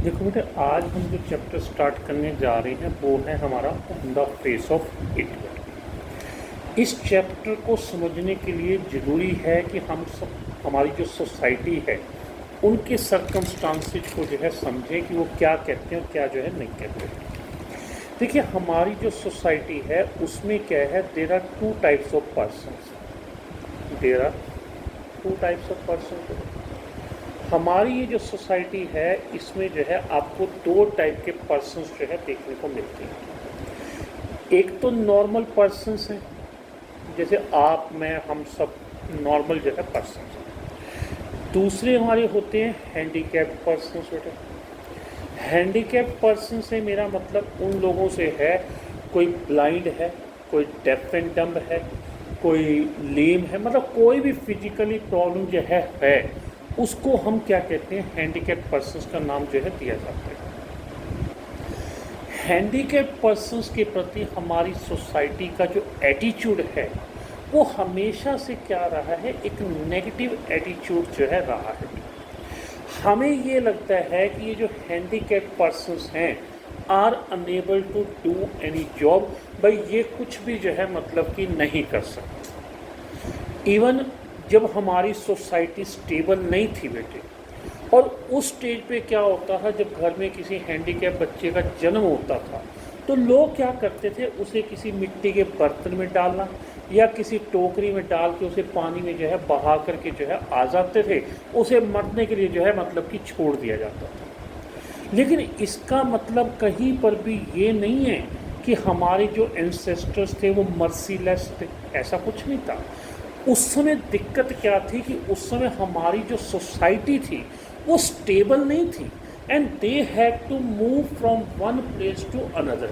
देखो बेटे, आज हम जो चैप्टर स्टार्ट करने जा रहे हैं वो है हमारा on the face of it. इस चैप्टर को समझने के लिए ज़रूरी है कि हम सब हमारी जो सोसाइटी है उनके सर्कमस्टांसेस को जो है समझें कि वो क्या कहते हैं और क्या जो है नहीं कहते। देखिए, हमारी जो सोसाइटी है उसमें क्या है, there are two types of persons. हमारी ये जो सोसाइटी है इसमें जो है आपको दो टाइप के पर्सन्स जो है देखने को मिलते हैं। एक तो नॉर्मल पर्सन्स हैं, जैसे आप मैं हम सब नॉर्मल जो है पर्सन्स हैं। दूसरे हमारे होते हैं हैंडीकैप्ड पर्सन्स। बेटे, हैंडीकैप्ड पर्सन से मेरा मतलब उन लोगों से है, कोई ब्लाइंड है, कोई डेफ एंड डम्ब है, कोई लेम है, मतलब कोई भी फिजिकली प्रॉब्लम जो है उसको हम क्या कहते हैं, हैंडीकैप्ड पर्सन्स का नाम जो है दिया जाता है। हैंडीकैप्ड पर्सन्स के प्रति हमारी सोसाइटी का जो एटीट्यूड है वो हमेशा से क्या रहा है, एक नेगेटिव एटीट्यूड जो है रहा है। हमें ये लगता है कि ये जो हैंडीकैप्ड पर्सन्स हैं are unable to do any job, भाई ये कुछ भी जो है मतलब कि नहीं कर सकते। इवन जब हमारी सोसाइटी स्टेबल नहीं थी बेटे, और उस स्टेज पे क्या होता था, जब घर में किसी हैंडीकैप बच्चे का जन्म होता था तो लोग क्या करते थे, उसे किसी मिट्टी के बर्तन में डालना या किसी टोकरी में डाल के उसे पानी में जो है बहा करके जो है आ जाते थे, उसे मरने के लिए जो है मतलब कि छोड़ दिया जाता था। लेकिन इसका मतलब कहीं पर भी ये नहीं है कि हमारे जो एंसेस्टर्स थे वो मर्सीलेस थे, ऐसा कुछ नहीं था। उस समय दिक्कत क्या थी कि उस समय हमारी जो सोसाइटी थी वो स्टेबल नहीं थी, and they had to move from one place to another.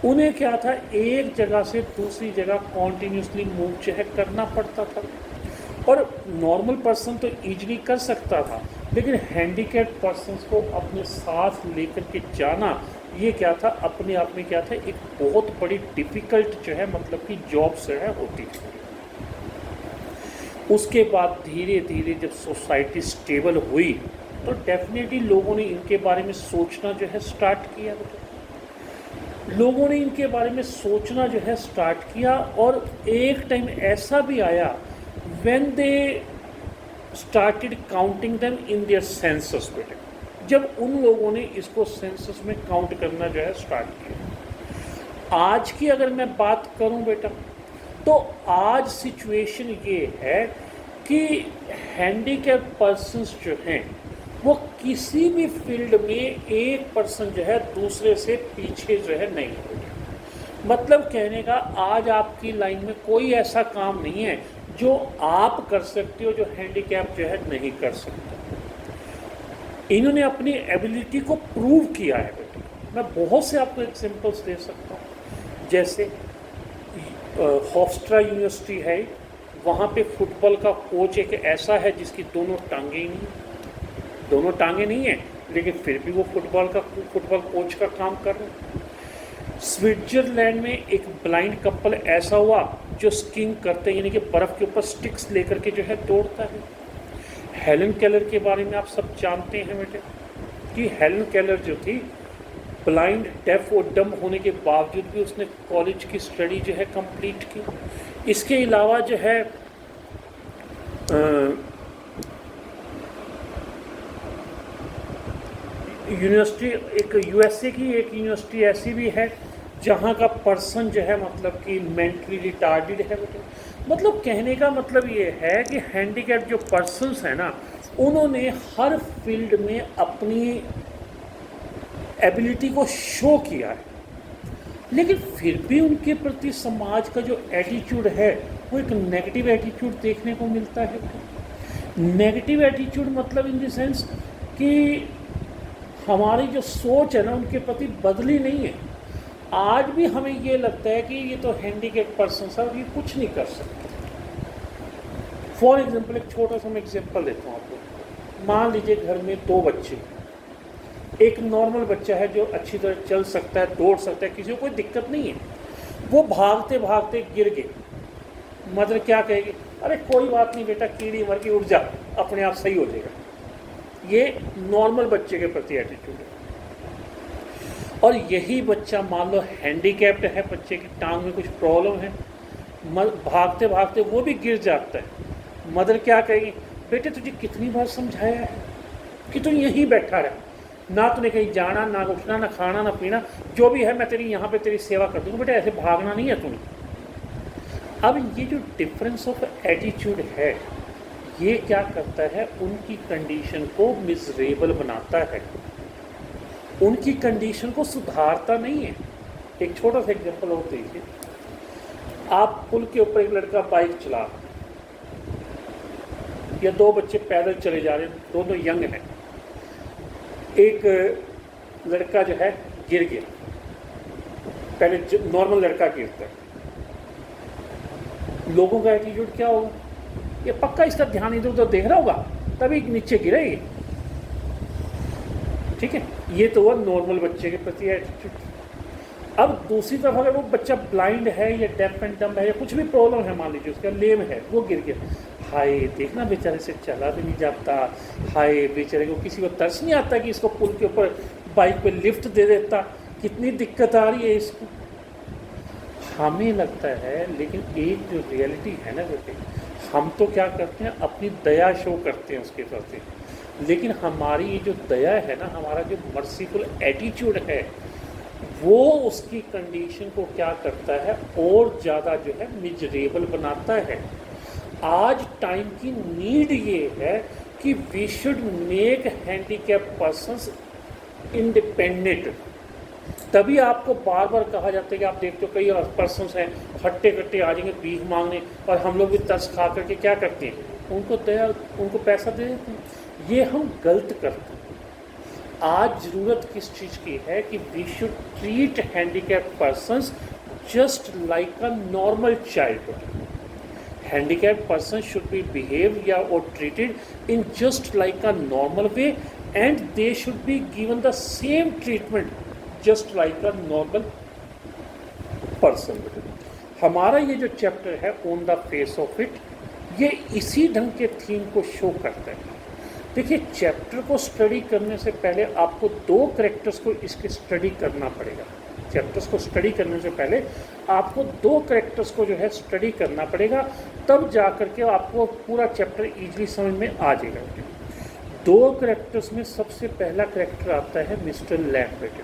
उन्हें क्या था, एक जगह से दूसरी जगह कॉन्टीन्यूसली मूव जो है करना पड़ता था। और नॉर्मल पर्सन तो ईजिली कर सकता था, लेकिन हैंडीकैप्ड पर्सन्स को अपने साथ लेकर के जाना, ये क्या था, अपने आप में क्या था, एक बहुत बड़ी डिफ़िकल्ट जो है मतलब कि जॉब जो है होती थी। उसके बाद धीरे धीरे जब सोसाइटी स्टेबल हुई तो डेफिनेटली लोगों ने इनके बारे में सोचना जो है स्टार्ट किया। लोगों ने इनके बारे में सोचना जो है स्टार्ट किया, और एक टाइम ऐसा भी आया when they started counting them in their census. बेटे, जब उन लोगों ने इसको सेंसस में काउंट करना जो है स्टार्ट किया। आज की अगर मैं बात करूं बेटा, तो आज सिचुएशन ये है कि हैंडीकैप्ड पर्सन्स जो हैं वो किसी भी फील्ड में एक पर्सन जो है दूसरे से पीछे जो है नहीं होगा। मतलब कहने का, आज आपकी लाइन में कोई ऐसा काम नहीं है जो आप कर सकते हो जो हैंडीकैप जो है नहीं कर सकता। इन्होंने अपनी एबिलिटी को प्रूव किया है बेटे। मैं बहुत से आपको एग्जांपल्स दे सकता हूँ। जैसे हॉफस्ट्रा यूनिवर्सिटी है, वहाँ पे फुटबॉल का कोच एक ऐसा है जिसकी दोनों टांगें नहीं है, लेकिन फिर भी वो फुटबॉल कोच का काम कर रहे हैं। स्विट्जरलैंड में एक ब्लाइंड कपल ऐसा हुआ जो स्कीइंग करते हैं, यानी कि बर्फ़ के ऊपर स्टिक्स लेकर के जो है दौड़ता है। हेलन केलर के बारे में आप सब जानते हैं बेटे कि हेलन केलर जो थी, ब्लाइंड, डेफ और डम होने के बावजूद भी उसने कॉलेज की स्टडी जो है कंप्लीट की। इसके अलावा जो है यूनिवर्सिटी, एक यूएसए की एक यूनिवर्सिटी ऐसी भी है जहाँ का पर्सन जो है मतलब कि मेंटली रिटार्डेड है बेटे। मतलब कहने का मतलब ये है कि हैंडीकैप जो पर्सन्स हैं ना, उन्होंने हर फील्ड में अपनी एबिलिटी को शो किया है, लेकिन फिर भी उनके प्रति समाज का जो एटीट्यूड है वो एक नेगेटिव एटीट्यूड देखने को मिलता है। नेगेटिव एटीट्यूड मतलब इन द सेंस कि हमारी जो सोच है ना उनके प्रति बदली नहीं है। आज भी हमें ये लगता है कि ये तो हैंडीकैप्ड पर्सन है और ये कुछ नहीं कर सकते। फॉर एग्जांपल, एक छोटा सा मैं एग्जांपल देता हूँ आपको। मान लीजिए घर में दो बच्चे, एक नॉर्मल बच्चा है जो अच्छी तरह चल सकता है, दौड़ सकता है, किसी को कोई दिक्कत नहीं है। वो भागते भागते गिर गए, मदर क्या कहेगी, अरे कोई बात नहीं बेटा, कीड़ी मर के उठ जा, अपने आप सही हो जाएगा। ये नॉर्मल बच्चे के प्रति एटीट्यूड है। और यही बच्चा मान लो हैंडीकैप्ड है, बच्चे की टांग में कुछ प्रॉब्लम है, भागते भागते वो भी गिर जाता है। मदर क्या कहेगी, बेटे तुझे कितनी बार समझाया है कि तू यहीं बैठा रहे, ना तूने कहीं जाना, ना उठना, ना खाना, ना पीना, जो भी है मैं तेरी यहाँ पे तेरी सेवा कर दूँगा, बेटे ऐसे भागना नहीं है तूने। अब ये जो डिफरेंस ऑफ एटीट्यूड है, ये क्या करता है, उनकी कंडीशन को मिजरेबल बनाता है, उनकी कंडीशन को सुधारता नहीं है। एक छोटा सा एग्जांपल और देखिए, आप पुल के ऊपर एक लड़का बाइक चला, या दो बच्चे पैदल चले जा रहे हैं, दोनों यंग हैं, एक लड़का जो है गिर गया, पहले नॉर्मल लड़का गिरता है, लोगों का एटीट्यूड क्या होगा, ये पक्का इसका ध्यान इधर उधर देख रहा होगा तभी नीचे गिरेगी, ठीक है। ये तो हुआ नॉर्मल बच्चे के प्रति एटीट्यूड। अब दूसरी तरफ अगर वो बच्चा ब्लाइंड है या डेफ एंड डम्ब है या कुछ भी प्रॉब्लम है, मान लीजिए उसका लेम है, वो गिर गया, हाय देखना बेचारे से चला भी नहीं जाता, हाय बेचारे को किसी को तरस नहीं आता कि इसको पुल के ऊपर बाइक पे लिफ्ट दे देता, कितनी दिक्कत आ रही है इसको। हमें लगता है, लेकिन एक जो रियलिटी है ना बेटे, हम तो क्या करते हैं, अपनी दया शो करते हैं उसके प्रति, लेकिन हमारी ये जो दया है ना, हमारा जो मर्सीफुल एटीट्यूड है, वो उसकी कंडीशन को क्या करता है, और ज़्यादा जो है मिजरेबल बनाता है। आज टाइम की नीड ये है कि we should make handicap persons independent. तभी आपको बार बार कहा जाता है कि आप देखते हो कई पर्सन्स हैं हट्टे कट्टे आ जाएंगे भीख मांगने, और हम लोग भी तरस खा करके क्या करते हैं, उनको दया, उनको पैसा दे देते हैं। ये हम गलत करते हैं। आज ज़रूरत किस चीज़ की है कि we should treat handicap persons just like a normal childhood. Handicap person should be behave या और treated in just like a normal way, and they should be given the same treatment just like a normal person. हमारा ये जो chapter है on the face of it, ये इसी ढंग के थीम को शो करता है। देखिए, चैप्टर को स्टडी करने से पहले आपको दो कैरेक्टर्स को इसके स्टडी करना पड़ेगा। चैप्टर्स को स्टडी करने से पहले आपको दो कैरेक्टर्स को जो है स्टडी करना पड़ेगा, तब जा कर के आपको पूरा चैप्टर ईजिली समझ में आ जाएगा। दो कैरेक्टर्स में सबसे पहला कैरेक्टर आता है मिस्टर लैम्ब बेटे।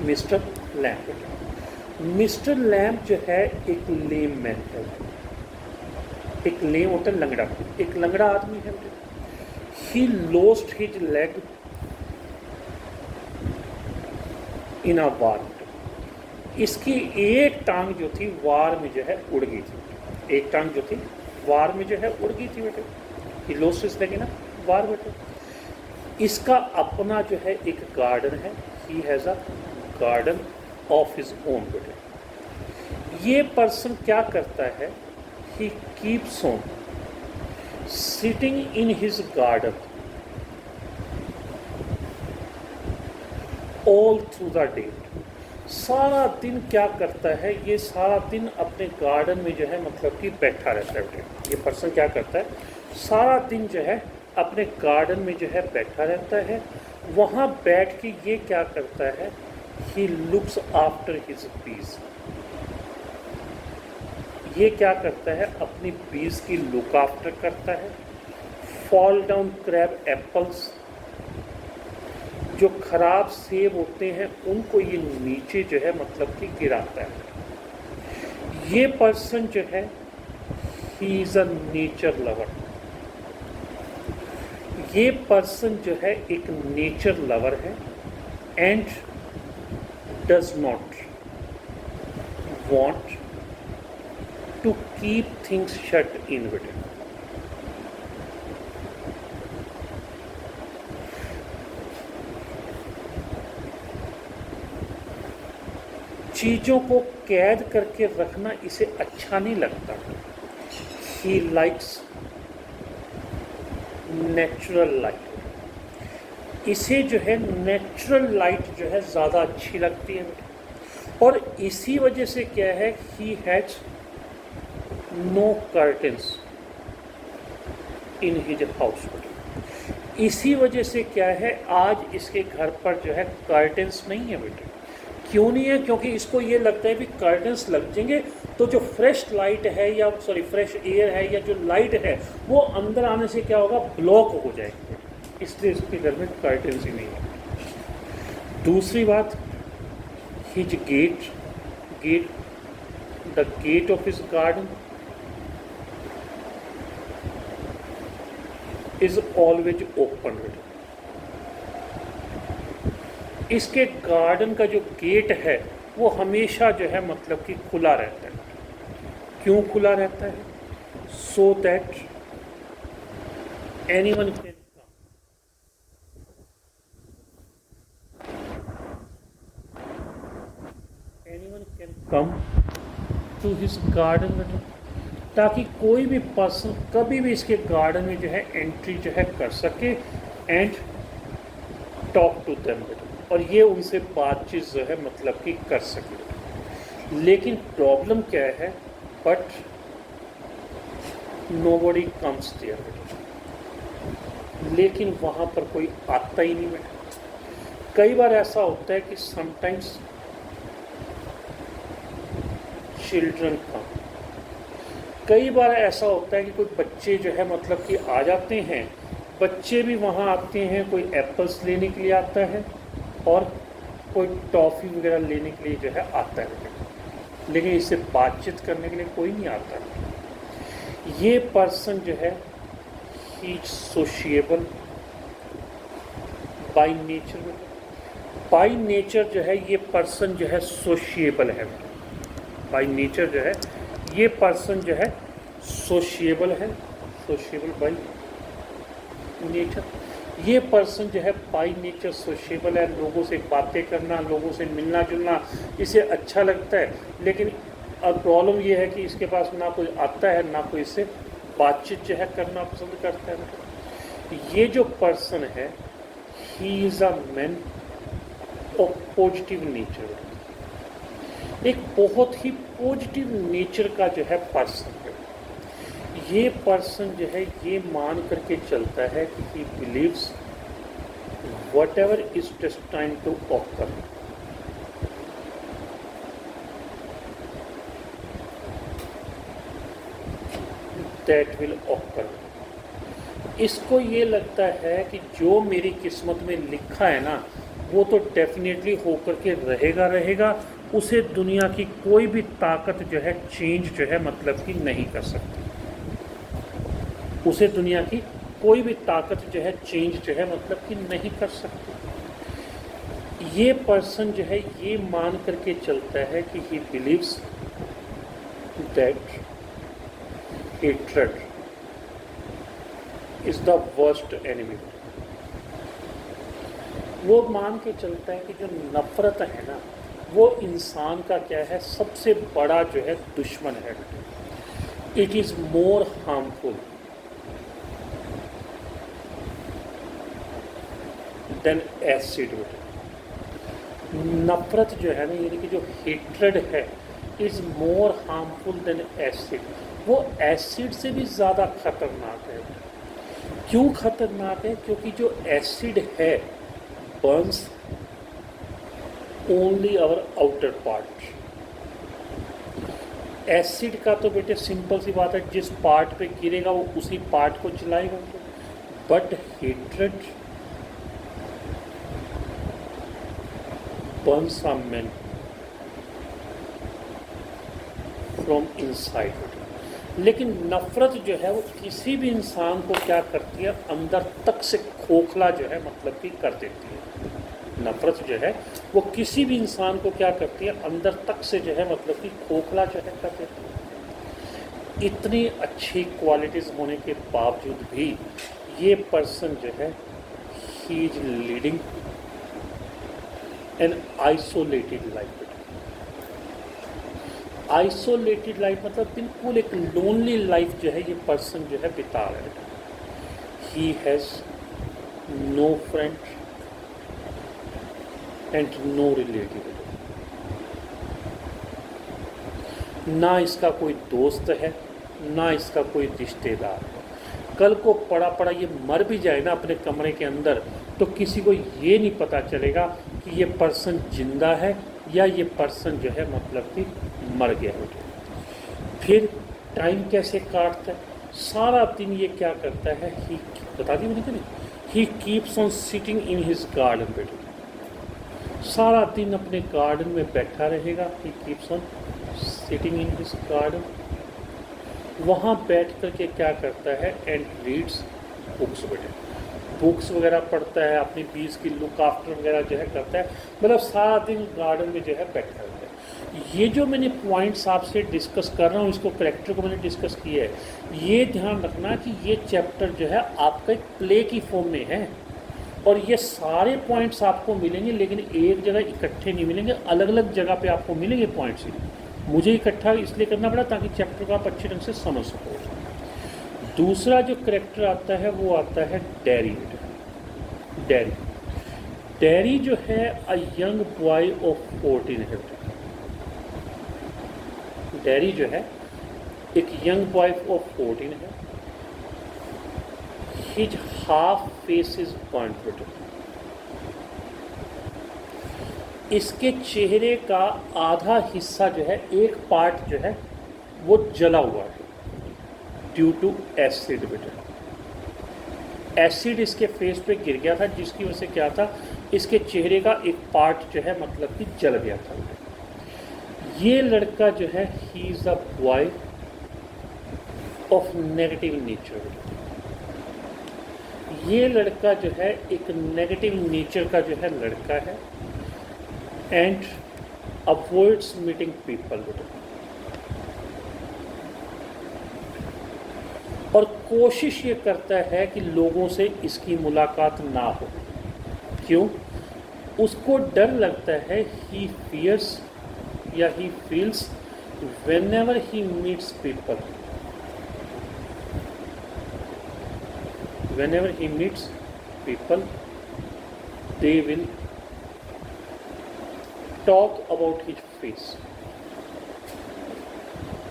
मिस्टर लैम्ब बेटे, मिस्टर लैम्ब जो है एक लेम मैन है, एक लेम होता है लंगड़ा, एक लंगड़ा आदमी है। He lost his leg in a war. इसकी एक टांग जो थी वार में जो है उड़ गई थी, एक टांग जो थी वार में जो है उड़ गई थी बेटे। He lost his leg in a war बेटे। इसका अपना जो है एक गार्डन है, he has a garden of his own बेटे। ये पर्सन क्या करता है, he keeps on sitting in his garden all through the day। सारा दिन क्या करता है, ये सारा दिन अपने गार्डन में जो है मतलब कि बैठा रहता है। ये पर्सन क्या करता है, सारा दिन जो है अपने गार्डन में जो है बैठा रहता है। वहाँ बैठ के ये क्या करता है, he looks after his bees। ये क्या करता है, अपनी बीज की लुक आफ्टर करता है। फॉल डाउन क्रैब एप्पल्स, जो खराब सेब होते हैं उनको ये नीचे जो है मतलब कि गिराता है। ये पर्सन जो है, he is a nature lover. ये पर्सन जो है एक नेचर लवर है, and does not want to keep things shut in within। चीज़ों को कैद करके रखना इसे अच्छा नहीं लगता। He likes natural light. इसे जो है नेचुरल लाइट जो है ज़्यादा अच्छी लगती है, और इसी वजह से क्या है, he has no curtains in his house। इसी वजह से क्या है, आज इसके घर पर जो है कर्टेंस नहीं है बेटे। क्यों नहीं है? क्योंकि इसको ये लगता है कि कर्टेंस लग जाएंगे तो जो फ्रेश लाइट है या सॉरी फ्रेश एयर है या जो लाइट है वो अंदर आने से क्या होगा, ब्लॉक हो जाएंगे, इसलिए इसके घर में कर्टेंस ही नहीं है। दूसरी बात, his gate the gate of his garden is always open. इसके गार्डन का जो गेट है वो हमेशा जो है मतलब कि खुला रहता है। क्यों खुला रहता है? So that anyone can come to his garden, ताकि कोई भी पर्सन कभी भी इसके गार्डन में जो है एंट्री जो है कर सके एंड टॉक टू देम, और ये उनसे बातचीत जो है मतलब कि कर सके। लेकिन प्रॉब्लम क्या है, बट नोबडी कम्स देयर, लेकिन वहाँ पर कोई आता ही नहीं बेटा। कई बार ऐसा होता है कि समटाइम्स चिल्ड्रन कम, कई बार ऐसा होता है कि कोई बच्चे जो है मतलब कि आ जाते हैं, बच्चे भी वहाँ आते हैं, कोई एप्पल्स लेने के लिए आता है और कोई टॉफ़ी वगैरह लेने के लिए जो है आता है, लेकिन इससे बातचीत करने के लिए कोई नहीं आता। ये पर्सन जो है he sociable by nature, by nature जो है ये पर्सन जो है सोशिएबल है, बाय नेचर जो है ये पर्सन जो है सोशिएबल है, सोशिएबल बाय नेचर। ये पर्सन जो है बाय नेचर सोशिएबल है, लोगों से बातें करना, लोगों से मिलना जुलना इसे अच्छा लगता है। लेकिन अब प्रॉब्लम ये है कि इसके पास ना कोई आता है ना कोई इससे बातचीत जो है करना पसंद करता है। ये जो पर्सन है he is a man of positive nature, एक बहुत ही पॉजिटिव नेचर का जो है पर्सन है। ये पर्सन जो है ये मान करके चलता है कि he believes whatever is destined to occur, that will occur. इसको ये लगता है कि जो मेरी किस्मत में लिखा है ना वो तो डेफिनेटली होकर के रहेगा, उसे दुनिया की कोई भी ताकत जो है चेंज जो है मतलब कि नहीं कर सकती, उसे दुनिया की कोई भी ताकत जो है चेंज जो है मतलब कि नहीं कर सकती। ये पर्सन जो है ये मान करके चलता है कि he believes that hatred is the worst enemy. वो मान के चलता है कि जो नफरत है ना वो इंसान का क्या है, सबसे बड़ा जो है दुश्मन है। It is more harmful than acid. नफरत जो है ना यानी कि जो हेट्रेड है is more harmful than acid, वो एसिड से भी ज़्यादा खतरनाक है। क्यों खतरनाक है? क्योंकि जो एसिड है burns only our outer part. Acid का तो बेटे सिंपल सी बात है, जिस पार्ट पे गिरेगा वो उसी पार्ट को जलाएगा। But hatred burns a man from inside. लेकिन नफरत जो है वो किसी भी इंसान को क्या करती है, अंदर तक से खोखला जो है मतलब कि कर देती है। नफरत जो है वो किसी भी इंसान को क्या करती है, अंदर तक से जो है मतलब कि खोखला जो है कर देती है। इतनी अच्छी क्वालिटीज़ होने के बावजूद भी ये पर्सन जो है he is leading an isolated life. Isolated life मतलब बिल्कुल एक लोनली लाइफ जो है ये पर्सन जो है बिता रहा है। He has no friend and no relative. ना इसका कोई दोस्त है ना इसका कोई रिश्तेदार है। कल को पड़ा पड़ा ये मर भी जाए ना अपने कमरे के अंदर, तो किसी को ये नहीं पता चलेगा कि ये पर्सन जिंदा है या ये पर्सन जो है मतलब कि मर गया हो। फिर टाइम कैसे काटता है, सारा दिन ये क्या करता है, ही बता दी मैंने कि नहीं, he keeps on sitting in his garden. बेटे सारा दिन अपने गार्डन में बैठा रहेगा, he keeps on sitting in his garden. वहाँ बैठ कर के क्या करता है, एंड रीड्स बुक्स। बेटे बुक्स वगैरह पढ़ता है, अपनी बीज की लुक आफ्टर वगैरह जो है करता है, मतलब सारा दिन गार्डन में जो है बैठा रहता है। ये जो मैंने पॉइंट्स आपसे डिस्कस कर रहा हूँ, इसको करेक्टर को मैंने डिस्कस किया है, ये ध्यान रखना कि ये चैप्टर जो है आपका एक प्ले की फॉर्म में है, और ये सारे पॉइंट्स आपको मिलेंगे, लेकिन एक जगह इकट्ठे नहीं मिलेंगे, अलग अलग जगह पे आपको मिलेंगे पॉइंट्स। मुझे इकट्ठा इसलिए करना पड़ा ताकि चैप्टर को आप अच्छे ढंग से समझ सको। दूसरा जो करेक्टर आता है वो आता है डैरी। डैरी डैरी जो है अ यंग बॉय ऑफ 14 है। डैरी जो है एक यंग बॉय ऑफ 14 है। His half face is burned. इसके चेहरे का आधा हिस्सा जो है, एक पार्ट जो है वो जला हुआ है ड्यू टू एसिड। बेटा एसिड इसके फेस पे गिर गया था, जिसकी वजह से क्या था, इसके चेहरे का एक पार्ट जो है मतलब कि जल गया था। ये लड़का जो है he is a boy of negative nature. ये लड़का जो है एक नेगेटिव नेचर का जो है लड़का है, एंड अवॉइड्स मीटिंग पीपल। और कोशिश ये करता है कि लोगों से इसकी मुलाकात ना हो। क्यों? उसको डर लगता है, ही फियर्स या he feels whenever he meets people, whenever he meets people they will talk about his face।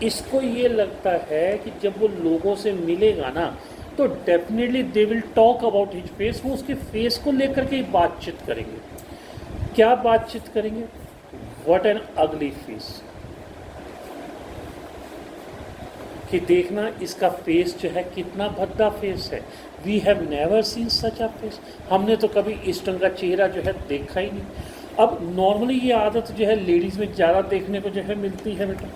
इसको ये लगता है कि जब वो लोगों से मिलेगा ना, तो definitely they will talk about his face. वो उसके फेस को लेकर के बातचीत करेंगे। क्या बातचीत करेंगे? व्हाट एन अगली फेस, कि देखना इसका फेस जो है कितना भद्दा फेस है। We have never seen such a face. हमने तो कभी इस ढंग का चेहरा जो है देखा ही नहीं। अब नॉर्मली ये आदत जो है लेडीज़ में ज़्यादा देखने को जो है मिलती है बेटा।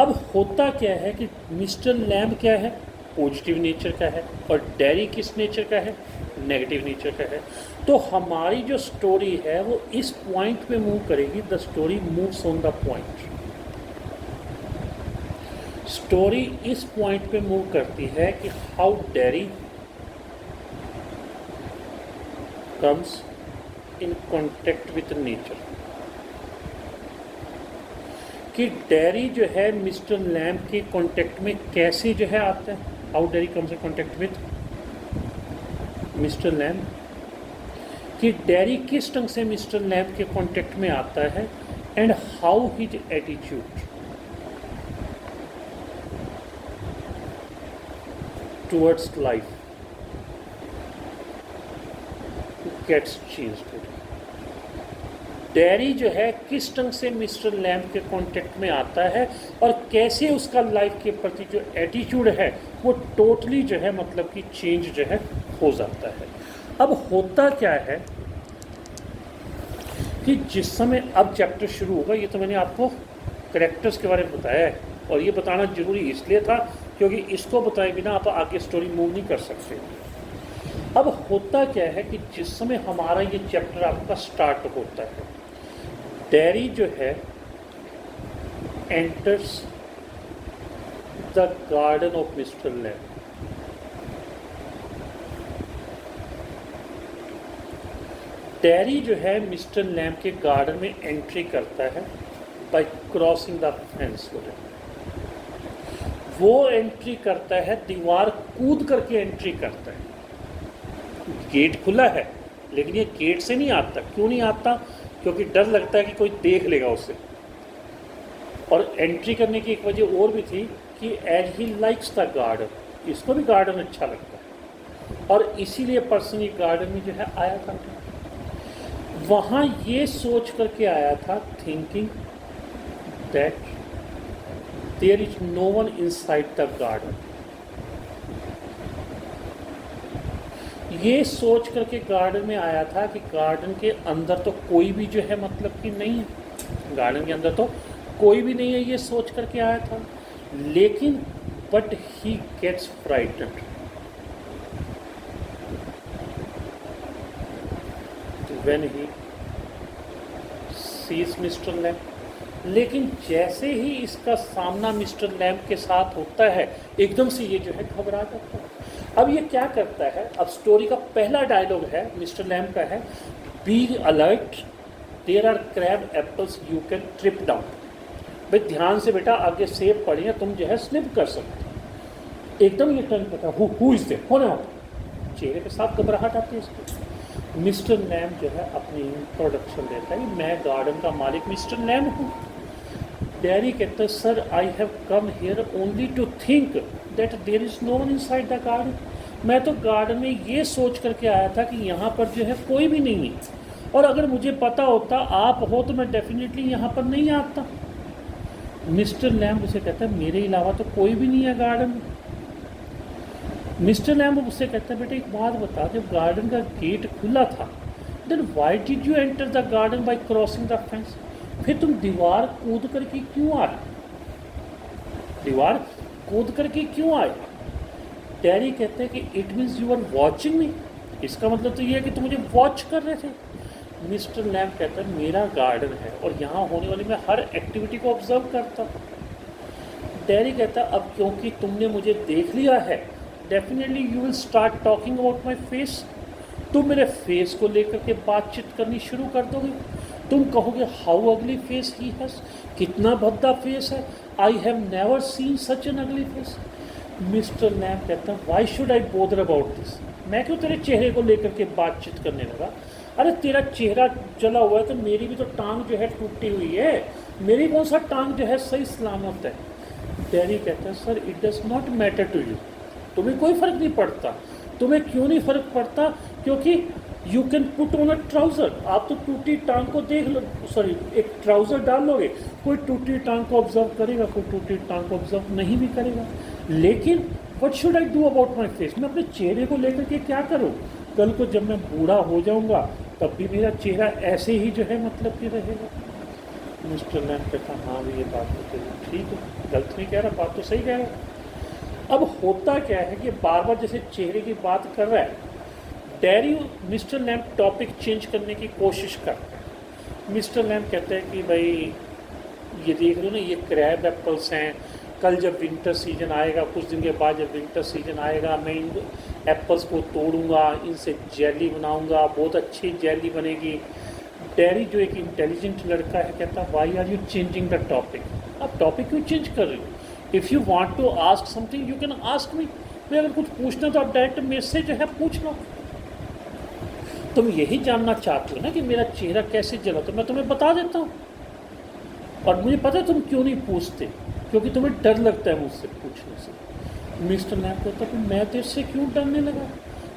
अब होता क्या है कि मिस्टर लैम्ब क्या है, पॉजिटिव नेचर का है, और डैरी किस नेचर का है, नेगेटिव नेचर का है। तो हमारी जो स्टोरी है वो इस पॉइंट पे मूव करेगी। The story moves on the point. Story इस पॉइंट पे मूव करती है कि how dairy comes in contact with nature, कि डैरी जो है मिस्टर लैम्ब के कांटेक्ट में कैसे जो है आता है। How dairy comes in contact with mister lamb, कि डैरी किस ढंग से मिस्टर लैम्ब के कांटेक्ट में आता है, and how his attitude towards life gets changed. Derry जो है किस ढंग से मिस्टर लैम्ब के कांटेक्ट में आता है, और कैसे उसका लाइफ के प्रति जो एटीट्यूड है वो टोटली जो है मतलब कि चेंज जो है हो जाता है। अब होता क्या है कि जिस समय अब चैप्टर शुरू होगा, ये तो मैंने आपको कैरेक्टर्स के बारे में बताया है, और ये बताना जरूरी इसलिए था क्योंकि इसको बताए बिना आप आगे स्टोरी मूव नहीं कर सकते। अब होता क्या है कि जिस समय हमारा ये चैप्टर आपका स्टार्ट होता है, डैरी जो है enters the garden of mister lamb. Dairy जो है मिस्टर लैम्ब के गार्डन में एंट्री करता है बाय क्रॉसिंग द फेंस। वो एंट्री करता है, दीवार कूद करके एंट्री करता है। गेट खुला है लेकिन ये गेट से नहीं आता। क्यों नहीं आता? क्योंकि डर लगता है कि कोई देख लेगा उसे। और एंट्री करने की एक वजह और भी थी कि as he likes the garden, इसको भी गार्डन अच्छा लगता है और इसीलिए पर्सनली गार्डन में जो है आया था। वहाँ ये सोच करके आया था, thinking that there is no one inside the garden. ये सोच करके गार्डन में आया था कि गार्डन के अंदर तो कोई भी जो है मतलब कि नहीं है, गार्डन के अंदर तो कोई भी नहीं है, ये सोच करके आया था। लेकिन but he gets frightened when he sees Mr Lamb. लेकिन जैसे ही इसका सामना मिस्टर लैम्ब के साथ होता है, एकदम से ये जो है घबरा जाता है। अब ये क्या करता है, अब स्टोरी का पहला डायलॉग है मिस्टर लैम्ब का है, be alert there are crab apples you can trip down. भाई ध्यान से बेटा, आगे सेब पड़े हैं, तुम जो है स्लिप कर सकते हो। एकदम ये टर्न करता है, हु इज देयर, कौन है वहाँ पर? चेहरे के साथ घबराहट आती है इसकी। मिस्टर लैम्ब जो है अपनी इंट्रोडक्शन देता है, मैं गार्डन का मालिक मिस्टर लैम्ब हूँ। डैरी कहता है, sir I have come here only to think that there is no one inside the garden. मैं तो गार्डन में ये सोच करके आया था कि यहाँ पर जो है कोई भी नहीं है, और अगर मुझे पता होता आप हो तो मैं डेफिनेटली यहाँ पर नहीं आता। मिस्टर लैम्ब उसे कहता है, मेरे अलावा तो कोई भी नहीं है गार्डन में। मिस्टर लैम्ब उससे कहता है, बेटा एक बात बता, जब गार्डन का गेट खुला था then why did you enter the garden by crossing the fence? फिर तुम दीवार कूद करके क्यों आए? दीवार कूद करके क्यों आए? डैडी कहते हैं कि it means you are watching me. इसका मतलब तो ये है कि तुम मुझे वॉच कर रहे थे। मिस्टर लैम्ब कहता है, मेरा गार्डन है और यहाँ होने वाली मैं हर एक्टिविटी को ऑब्जर्व करता हूँ। डैडी कहता है, अब क्योंकि तुमने मुझे देख लिया है, definitely you will start talking about my face. तुम मेरे फेस को लेकर के बातचीत करनी शुरू कर दोगे। तुम कहोगे, हाउ अगली फेस ही हैज़, कितना भद्दा फेस है, I have never seen such an अगली फेस। मिस्टर लैम्ब कहता है, why should I bother about this? मैं क्यों तेरे चेहरे को लेकर के बातचीत करने लगा? अरे तेरा चेहरा जला हुआ है तो मेरी भी तो टांग जो है टूटी हुई है, मेरी कौन सा टांग जो है सही सलामत है? डैडी कहता है, sir it does not matter to you. तुम्हें कोई फ़र्क नहीं पड़ता। तुम्हें क्यों नहीं फ़र्क पड़ता? क्योंकि you can put on a trouser. आप तो टूटी टांग को देख लो, सॉरी एक ट्राउज़र डाल लोगे, कोई टूटी टांग को ऑब्जर्व करेगा, कोई टूटी टांग को ऑब्जर्व नहीं भी करेगा। लेकिन what should I do about my face? मैं अपने चेहरे को लेकर के क्या करूँ? कल को जब मैं बूढ़ा हो जाऊँगा तब भी मेरा चेहरा ऐसे ही जो है मतलब कि रहेगा। मिस्टर लैम्ब कहता, हाँ भी ये बात तो ठीक है, गलत नहीं कह रहा, बात तो सही कह रहा है। अब होता क्या है कि बार बार जैसे चेहरे की बात कर रहा है, dairy mister lamb topic change करने की कोशिश करता है। मिस्टर लैम्ब कहते हैं कि भाई ये देख लो ना, ये क्रैब एप्पल्स हैं, कल जब विंटर सीजन आएगा, कुछ दिन के बाद जब विंटर सीजन आएगा, मैं इन एप्पल्स को तोड़ूंगा, इनसे जेली बनाऊंगा, बहुत अच्छी जेली बनेगी। डैरी जो एक इंटेलिजेंट लड़का है कहता, why are you changing the topic? आप टॉपिक क्यों चेंज कर रहे हो? If you want to ask something you can ask me. मैं अगर कुछ पूछना तो आप डायरेक्ट मेरे से जो है पूछ लो। तुम यही जानना चाहते हो ना कि मेरा चेहरा कैसे जला, तो मैं तुम्हें बता देता हूँ। और मुझे पता है तुम क्यों नहीं पूछते, क्योंकि तुम्हें डर लगता है मुझसे पूछने से। मिस्टर लैम्ब कहता कि मैं तेरे से क्यों डरने लगा?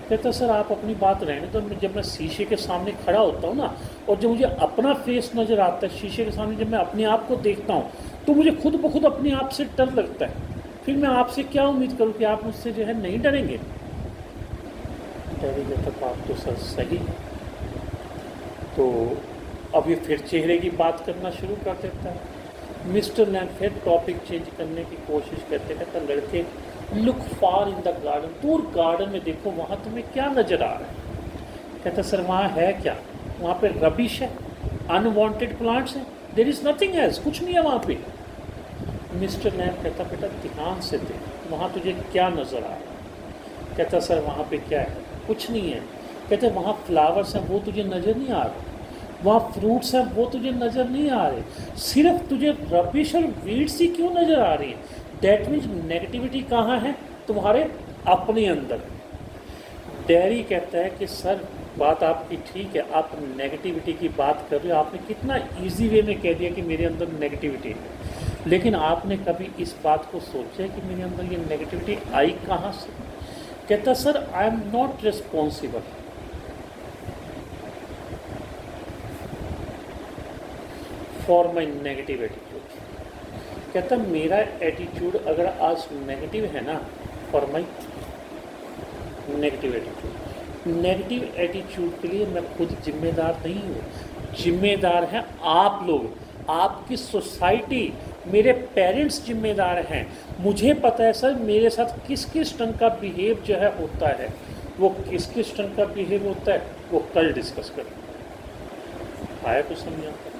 कहता, सर आप अपनी बात रहने तो जब मैं शीशे के सामने खड़ा होता हूँ ना, और जब मुझे अपना फेस नज़र आता है शीशे के सामने, जब मैं अपने आप को देखता हूँ तो मुझे खुद ब खुद अपने आप से डर लगता है। फिर मैं आपसे क्या उम्मीद करूँ कि आप मुझसे जो है नहीं डरेंगे? डैडी कहता, बात तो सर सही है। तो अब ये फिर चेहरे की बात करना शुरू कर देता है। मिस्टर लैम्ब फिर टॉपिक चेंज करने की कोशिश करते, कहता, लड़के look far in the garden, दूर गार्डन में देखो, वहाँ तुम्हें क्या नज़र आ रहा है? कहता, सर वहाँ है क्या? वहाँ पे रबिश है, अनवांटेड प्लांट्स हैं, देयर इज़ नथिंग एल्स, कुछ नहीं है वहाँ पे। मिस्टर लैम्ब कहता, बेटा ध्यान से देख, वहाँ तुझे क्या नज़र आ रहा है? कहता, सर वहाँ पे क्या है? कुछ नहीं है। कहते, वहाँ फ्लावर्स हैं, वो तुझे नज़र नहीं आ रहे, वहाँ फ्रूट्स हैं, वो तुझे नज़र नहीं आ रहे, सिर्फ तुझे रबिश और वीड्स ही क्यों नज़र आ रही है? डैट मीन्स नेगेटिविटी कहाँ है? तुम्हारे अपने अंदर। डैरी कहता है कि सर बात आपकी ठीक है, आप नेगेटिविटी की बात कर रहे हो, आपने कितना इजी वे में कह दिया कि मेरे अंदर नेगेटिविटी है। लेकिन आपने कभी इस बात को सोचा है कि मेरे अंदर ये नेगेटिविटी आई कहाँ से? कहता sir I am not responsible for my negative attitude. कहता मेरा एटीट्यूड अगर आज नेगेटिव है ना, फॉर माई नेगेटिव एटीट्यूड के लिए मैं खुद जिम्मेदार नहीं हूँ, जिम्मेदार हैं आप लोग, आपकी सोसाइटी, मेरे पेरेंट्स जिम्मेदार हैं। मुझे पता है सर मेरे साथ किस किस ढंग का बिहेव जो है होता है, वो किस किस ढंग का बिहेव होता है वो कल डिस्कस करें। आया कुछ समझ आता?